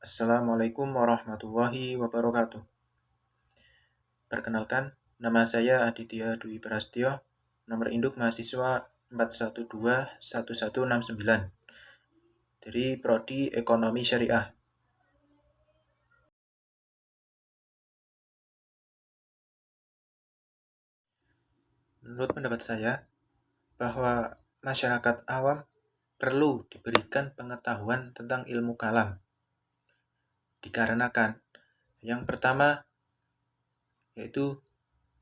Assalamualaikum warahmatullahi wabarakatuh. Perkenalkan, nama saya Aditya Dwi Prastyo, nomor induk mahasiswa 4121169 dari Prodi Ekonomi Syariah. Menurut pendapat saya, bahwa masyarakat awam perlu diberikan pengetahuan tentang ilmu kalam. Dikarenakan, yang pertama, yaitu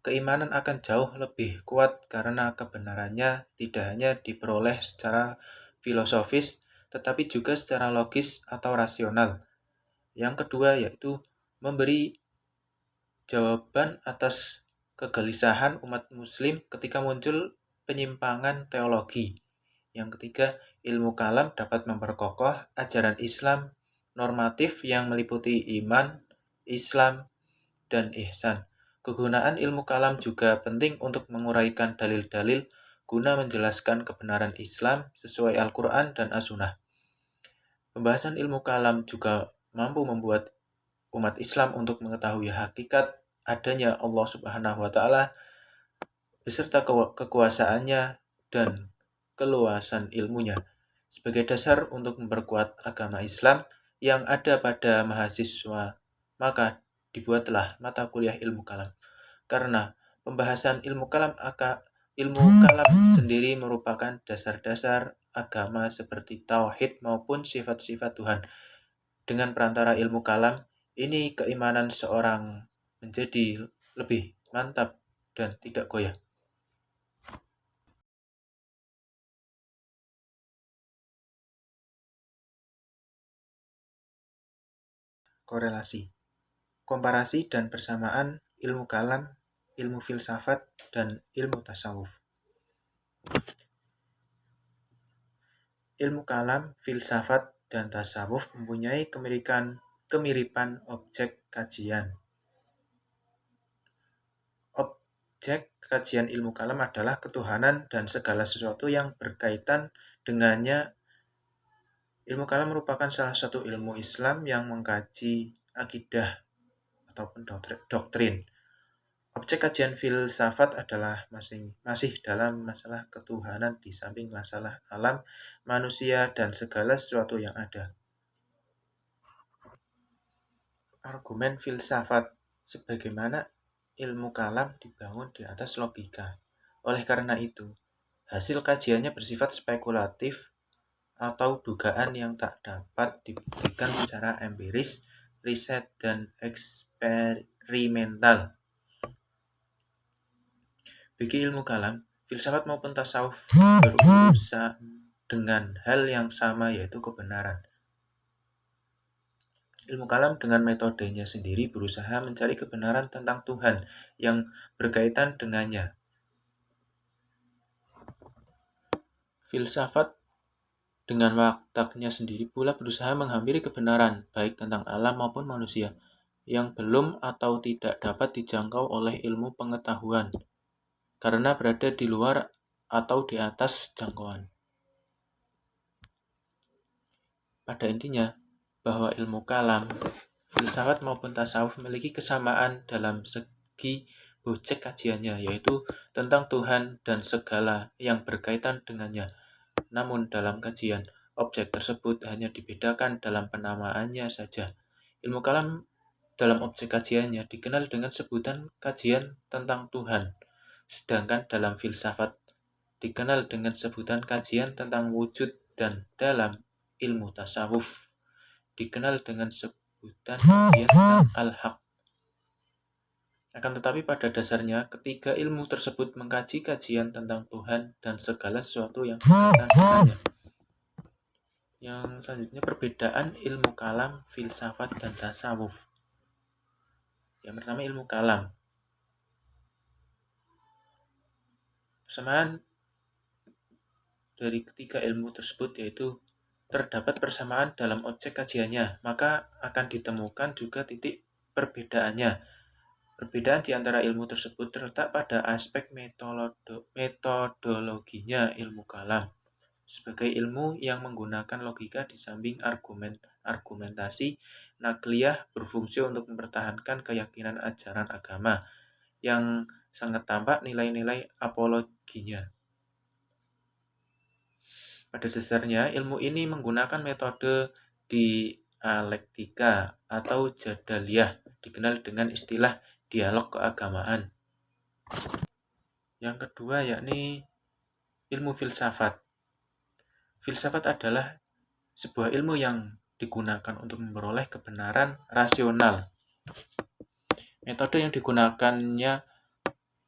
keimanan akan jauh lebih kuat karena kebenarannya tidak hanya diperoleh secara filosofis, tetapi juga secara logis atau rasional. Yang kedua yaitu memberi jawaban atas kegelisahan umat muslim ketika muncul penyimpangan teologi. Yang ketiga, ilmu kalam dapat memperkokoh ajaran Islam normatif yang meliputi iman, Islam, dan ihsan. Kegunaan ilmu kalam juga penting untuk menguraikan dalil-dalil guna menjelaskan kebenaran Islam sesuai Al-Quran dan As-Sunnah. Pembahasan ilmu kalam juga mampu membuat umat Islam untuk mengetahui hakikat adanya Allah Subhanahu wa Ta'ala beserta kekuasaannya dan keluasan ilmunya sebagai dasar untuk memperkuat agama Islam yang ada pada mahasiswa. Maka dibuatlah mata kuliah ilmu kalam. Karena pembahasan ilmu kalam sendiri merupakan dasar-dasar agama seperti tauhid maupun sifat-sifat Tuhan. Dengan perantara ilmu kalam, ini keimanan seorang menjadi lebih mantap dan tidak goyah. Korelasi, komparasi dan persamaan ilmu kalam, ilmu filsafat, dan ilmu tasawuf. Ilmu kalam, filsafat, dan tasawuf mempunyai kemiripan objek kajian. Objek kajian ilmu kalam adalah ketuhanan dan segala sesuatu yang berkaitan dengannya. Ilmu kalam merupakan salah satu ilmu Islam yang mengkaji akidah ataupun doktrin. Objek kajian filsafat adalah masih dalam masalah ketuhanan di samping masalah alam, manusia, dan segala sesuatu yang ada. Argumen filsafat, sebagaimana ilmu kalam dibangun di atas logika. Oleh karena itu, hasil kajiannya bersifat spekulatif atau dugaan yang tak dapat dibuktikan secara empiris, riset, dan eksperimental. Bagi ilmu kalam, filsafat maupun tasawuf berurusan dengan hal yang sama, yaitu kebenaran. Ilmu kalam dengan metodenya sendiri berusaha mencari kebenaran tentang Tuhan yang berkaitan dengannya. Filsafat dengan wataknya sendiri pula berusaha menghampiri kebenaran, baik tentang alam maupun manusia, yang belum atau tidak dapat dijangkau oleh ilmu pengetahuan, karena berada di luar atau di atas jangkauan. Pada intinya, bahwa ilmu kalam, filsafat maupun tasawuf memiliki kesamaan dalam segi objek kajiannya, yaitu tentang Tuhan dan segala yang berkaitan dengannya. Namun dalam kajian, objek tersebut hanya dibedakan dalam penamaannya saja. Ilmu kalam dalam objek kajiannya dikenal dengan sebutan kajian tentang Tuhan, sedangkan dalam filsafat dikenal dengan sebutan kajian tentang wujud, dan dalam ilmu tasawuf dikenal dengan sebutan kajian tentang al-haq. Akan tetapi pada dasarnya, ketiga ilmu tersebut mengkaji kajian tentang Tuhan dan segala sesuatu yang berkaitan dengannya. Yang selanjutnya, perbedaan ilmu kalam, filsafat, dan tasawuf. Yang pertama, ilmu kalam. Persamaan dari ketiga ilmu tersebut yaitu terdapat persamaan dalam objek kajiannya, maka akan ditemukan juga titik perbedaannya. Perbedaan di antara ilmu tersebut terletak pada aspek metodologinya ilmu kalam sebagai ilmu yang menggunakan logika di samping argumen argumentasi nakliyah berfungsi untuk mempertahankan keyakinan ajaran agama yang sangat tampak nilai-nilai apologinya. Pada dasarnya, ilmu ini menggunakan metode dialektika atau jadaliyah, dikenal dengan istilah dialog keagamaan. Yang kedua yakni ilmu filsafat. Filsafat adalah sebuah ilmu yang digunakan untuk memperoleh kebenaran rasional. Metode yang digunakannya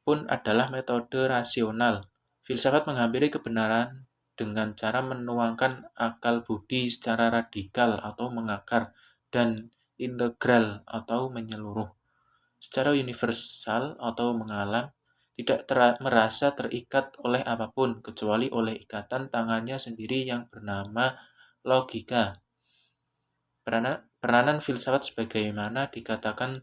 pun adalah metode rasional. Filsafat menghampiri kebenaran dengan cara menuangkan akal budi secara radikal atau mengakar dan integral atau menyeluruh, secara universal atau mengalam, tidak merasa terikat oleh apapun kecuali oleh ikatan tangannya sendiri yang bernama logika. Peranan filsafat sebagaimana dikatakan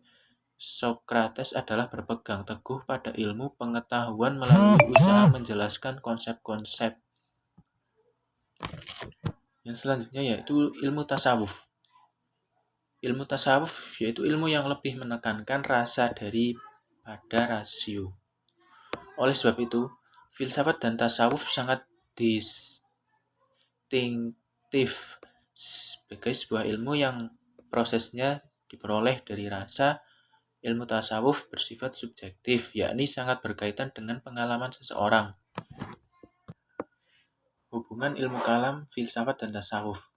Socrates adalah berpegang teguh pada ilmu pengetahuan melalui usaha menjelaskan konsep-konsep. Yang selanjutnya yaitu ilmu tasawuf. Ilmu tasawuf yaitu ilmu yang lebih menekankan rasa daripada rasio. Oleh sebab itu, filsafat dan tasawuf sangat distinktif sebagai sebuah ilmu yang prosesnya diperoleh dari rasa. Ilmu tasawuf bersifat subjektif, yakni sangat berkaitan dengan pengalaman seseorang. Hubungan ilmu kalam, filsafat, dan tasawuf.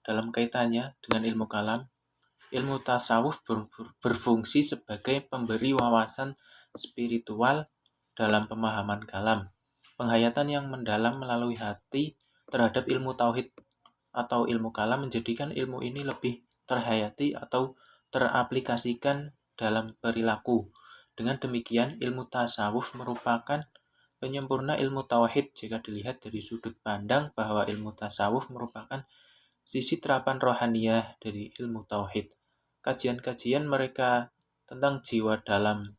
Dalam kaitannya dengan ilmu kalam, ilmu tasawuf berfungsi sebagai pemberi wawasan spiritual dalam pemahaman kalam. Penghayatan yang mendalam melalui hati terhadap ilmu tauhid atau ilmu kalam menjadikan ilmu ini lebih terhayati atau teraplikasikan dalam perilaku. Dengan demikian, ilmu tasawuf merupakan penyempurna ilmu tauhid jika dilihat dari sudut pandang bahwa ilmu tasawuf merupakan sisi terapan rohaniyah dari ilmu tauhid. Kajian-kajian mereka tentang jiwa dalam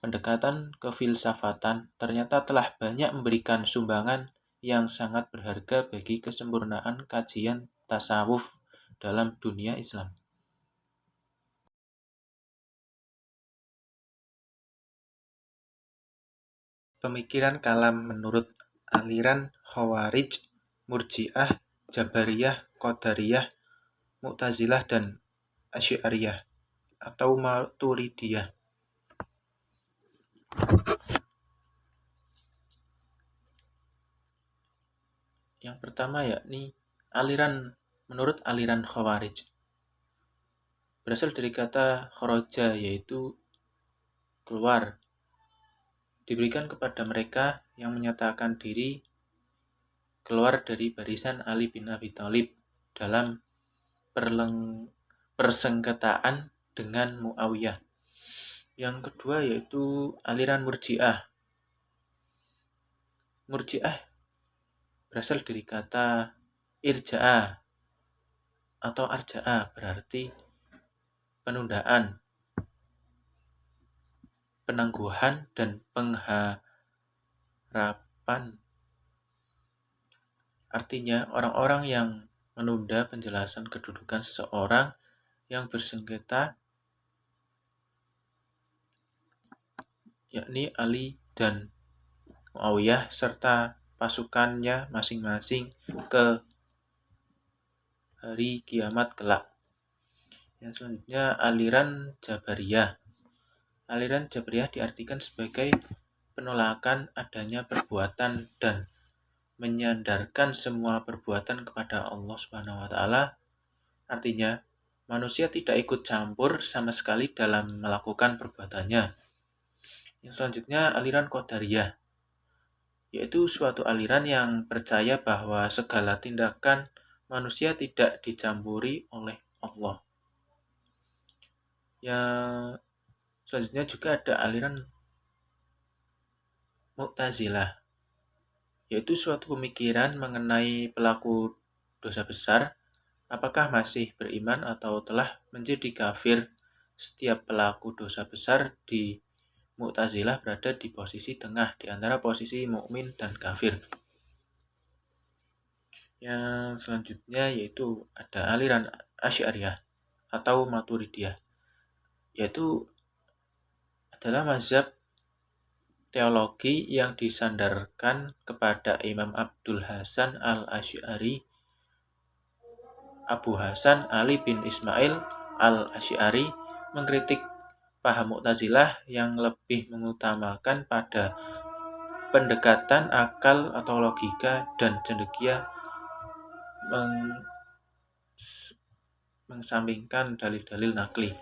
pendekatan kefilsafatan ternyata telah banyak memberikan sumbangan yang sangat berharga bagi kesempurnaan kajian tasawuf dalam dunia Islam. Pemikiran kalam menurut aliran Khawarij, Murji'ah, Jabariyah, Qadariyah, Mu'tazilah, dan Asy'ariyah atau Maturidiyah. Yang pertama yakni menurut aliran Khawarij. Berasal dari kata kharaja, yaitu keluar. Diberikan kepada mereka yang menyatakan diri keluar dari barisan Ali bin Abi Thalib dalam persengketaan dengan Muawiyah. Yang kedua yaitu aliran Murji'ah. Murji'ah berasal dari kata irja'a atau arja'a, berarti penundaan, penangguhan, dan pengharapan. Artinya, orang-orang yang menunda penjelasan kedudukan seseorang yang bersengketa, yakni Ali dan Muawiyah serta pasukannya masing-masing ke hari kiamat kelak. Yang selanjutnya aliran Jabariyah. Aliran Jabariyah diartikan sebagai penolakan adanya perbuatan dan menyandarkan semua perbuatan kepada Allah Subhanahu wa taala. Artinya, manusia tidak ikut campur sama sekali dalam melakukan perbuatannya. Yang selanjutnya aliran Qadariyah, yaitu suatu aliran yang percaya bahwa segala tindakan manusia tidak dicampuri oleh Allah. Yang selanjutnya juga ada aliran Mu'tazilah, yaitu suatu pemikiran mengenai pelaku dosa besar, apakah masih beriman atau telah menjadi kafir. Setiap pelaku dosa besar di Mu'tazilah berada di posisi tengah di antara posisi mukmin dan kafir. Yang selanjutnya yaitu ada aliran Asy'ariyah atau Maturidiyah, yaitu adalah mazhab teologi yang disandarkan kepada Imam Abdul Hasan al-Asy'ari, Abu Hasan Ali bin Ismail al-Asy'ari, mengkritik paham Mu'tazilah yang lebih mengutamakan pada pendekatan akal atau logika dan cendekia mengesampingkan dalil-dalil nakli.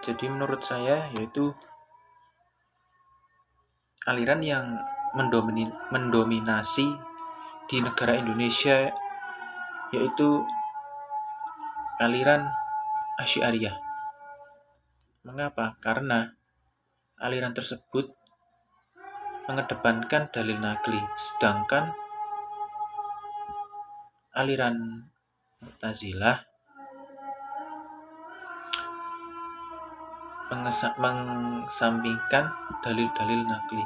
Jadi menurut saya yaitu aliran yang mendominasi di negara Indonesia yaitu aliran Asy'ariyah. Mengapa? Karena aliran tersebut mengedepankan dalil nakli, sedangkan aliran Mu'tazilah mengesampingkan dalil-dalil nakli.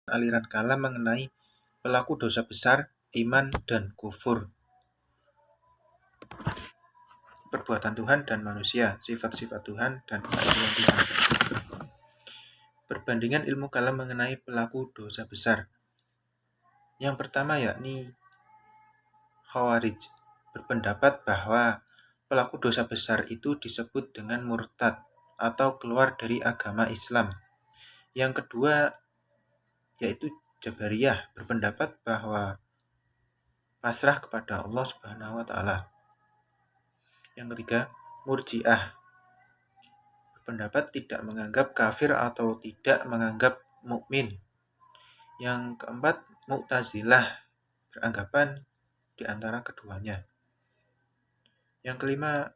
Aliran kalam mengenai pelaku dosa besar, iman, dan kufur, perbuatan Tuhan dan manusia, sifat-sifat Tuhan, dan keadilan Tuhan. Perbandingan ilmu kalam mengenai pelaku dosa besar. Yang pertama yakni Khawarij berpendapat bahwa pelaku dosa besar itu disebut dengan murtad atau keluar dari agama Islam. Yang kedua yaitu Jabariyah berpendapat bahwa pasrah kepada Allah Subhanahu wa taala. Yang ketiga, Murji'ah berpendapat tidak menganggap kafir atau tidak menganggap mukmin. Yang keempat, Mu'tazilah beranggapan di antara keduanya. Yang kelima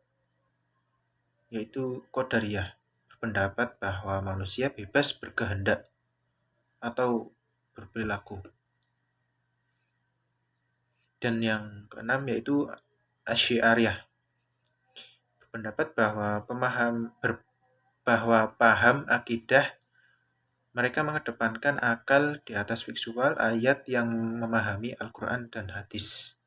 yaitu Qadariyah berpendapat bahwa manusia bebas berkehendak atau berperilaku. Dan yang keenam yaitu Asy'ariyah berpendapat bahwa paham akidah mereka mengedepankan akal di atas visual ayat yang memahami Al-Quran dan hadis.